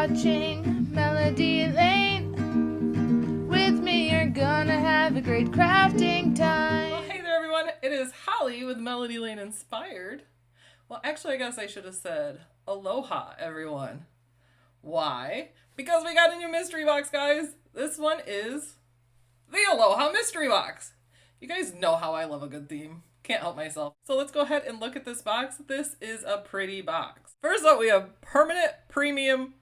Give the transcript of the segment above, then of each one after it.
watching Melody Lane. With me, you're gonna have a great crafting time. Well, hey there, everyone. It is Holly with Melody Lane Inspired. Well, actually, I guess I should have said aloha, everyone. Why? Because we got a new mystery box, guys. This one is the Aloha mystery box. You guys know how I love a good theme. Can't help myself. So let's go ahead and look at this box. This is a pretty box. First up, we have permanent premium,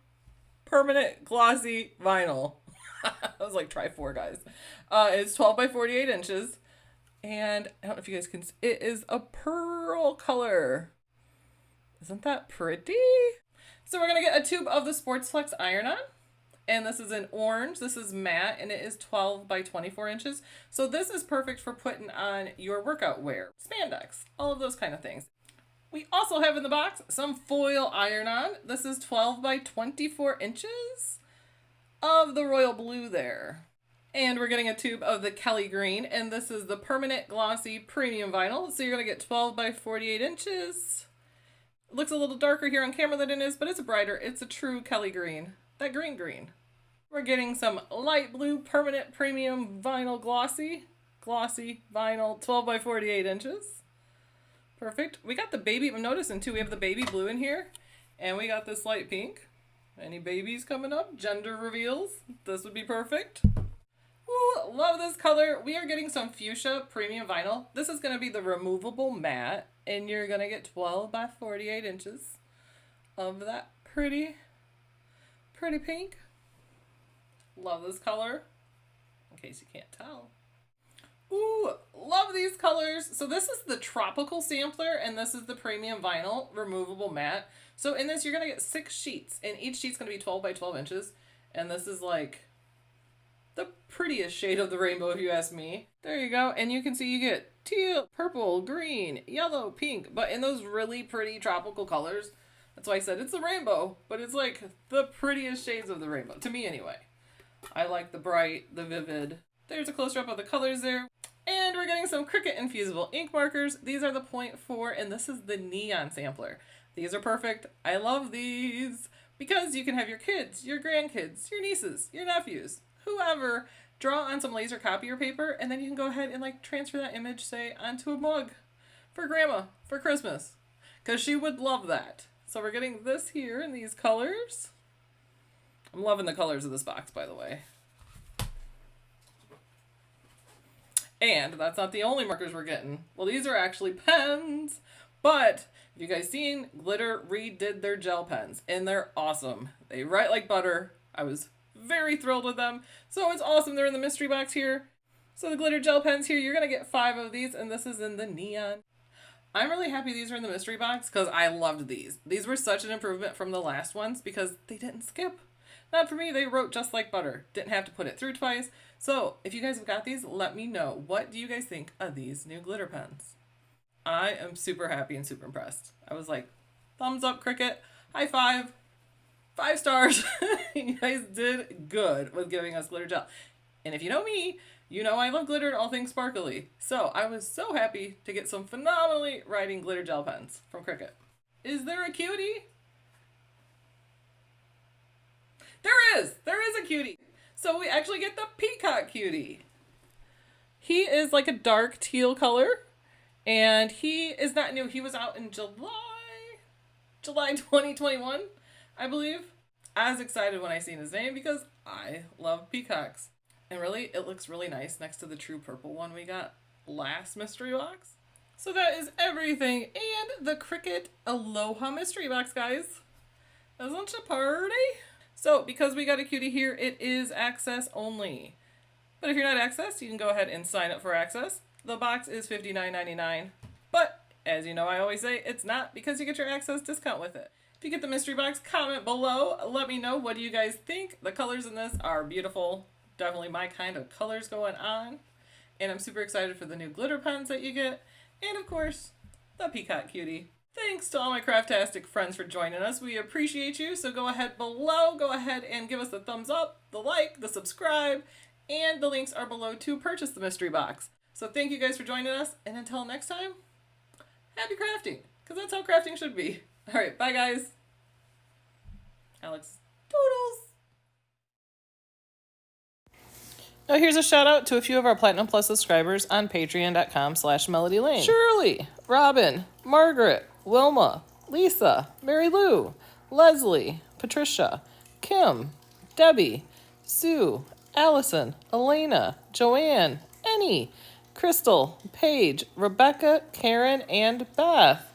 permanent glossy vinyl. I was like, try 4, guys. It's 12 by 48 inches. And I don't know if you guys can see, it is a pearl color. Isn't that pretty? So we're going to get a tube of the Sports Flex iron-on. And this is in orange. This is matte, and it is 12 by 24 inches. So this is perfect for putting on your workout wear, spandex, all of those kind of things. We also have in the box some foil iron-on. This is 12 by 24 inches of the royal blue there. And we're getting a tube of the Kelly green, and this is the permanent glossy premium vinyl. So you're going to get 12 by 48 inches. It looks a little darker here on camera than it is, but it's brighter. It's a true Kelly green. That green. We're getting some light blue permanent premium vinyl glossy vinyl 12 by 48 inches. Perfect. We got the baby, I'm noticing too, we have the baby blue in here, and we got this light pink. Any babies coming up? Gender reveals. This would be perfect. Ooh, love this color. We are getting some fuchsia premium vinyl. This is going to be the removable matte, and you're going to get 12 by 48 inches of that pretty pink. Love this color, in case you can't tell. Ooh, love these colors. So this is the tropical sampler, and this is the premium vinyl removable matte. So in this, you're going to get 6 sheets, and each sheet's going to be 12 by 12 inches. And this is like the prettiest shade of the rainbow, if you ask me. There you go. And you can see you get teal, purple, green, yellow, pink, but in those really pretty tropical colors. That's why I said it's a rainbow, but it's like the prettiest shades of the rainbow, to me anyway. I like the bright, the vivid. There's a closer up of the colors there. And we're getting some Cricut infusible ink markers. These are the 0.4, and this is the neon sampler. These are perfect. I love these because you can have your kids, your grandkids, your nieces, your nephews, whoever, draw on some laser copier paper, and then you can go ahead and like transfer that image, say, onto a mug for grandma for Christmas, because she would love that. So we're getting this here in these colors. I'm loving the colors of this box, by the way. And that's not the only markers we're getting. Well, these are actually pens, but have you guys seen Glitter redid their gel pens? And they're awesome. They write like butter. I was very thrilled with them. So it's awesome. They're in the mystery box here. So the glitter gel pens here, you're going to get 5 of these, and this is in the neon. I'm really happy these are in the mystery box because I loved these. These were such an improvement from the last ones because they didn't skip. Not for me, they wrote just like butter. Didn't have to put it through twice. So if you guys have got these, let me know. What do you guys think of these new glitter pens? I am super happy and super impressed. I was like, thumbs up, Cricut. High 5. 5 stars. You guys did good with giving us glitter gel. And if you know me, you know I love glitter and all things sparkly. So I was so happy to get some phenomenally writing glitter gel pens from Cricut. Is there a cutie? There is a cutie. So we actually get the Peacock Cutie. He is like a dark teal color, and he is not new. He was out in July 2021, I believe. I was excited when I seen his name because I love peacocks. And really, it looks really nice next to the true purple one we got last mystery box. So that is everything. And the Cricut Aloha mystery box, guys. Isn't it party? So because we got a cutie here, it is access only. But if you're not access, you can go ahead and sign up for access. The box is $59.99. But as you know, I always say it's not, because you get your access discount with it. If you get the mystery box, comment below. Let me know, what do you guys think? The colors in this are beautiful. Definitely my kind of colors going on. And I'm super excited for the new glitter pens that you get. And of course, the Peacock Cutie. Thanks to all my craftastic friends for joining us. We appreciate you. So go ahead below. Go ahead and give us the thumbs up, the like, the subscribe, and the links are below to purchase the mystery box. So thank you guys for joining us. And until next time, happy crafting, because that's how crafting should be. All right, bye guys. Alex. Toodles! Now here's a shout out to a few of our Platinum Plus subscribers on patreon.com/melodylane. Shirley, Robin, Margaret, Wilma, Lisa, Mary Lou, Leslie, Patricia, Kim, Debbie, Sue, Allison, Elena, Joanne, Annie, Crystal, Paige, Rebecca, Karen, and Beth.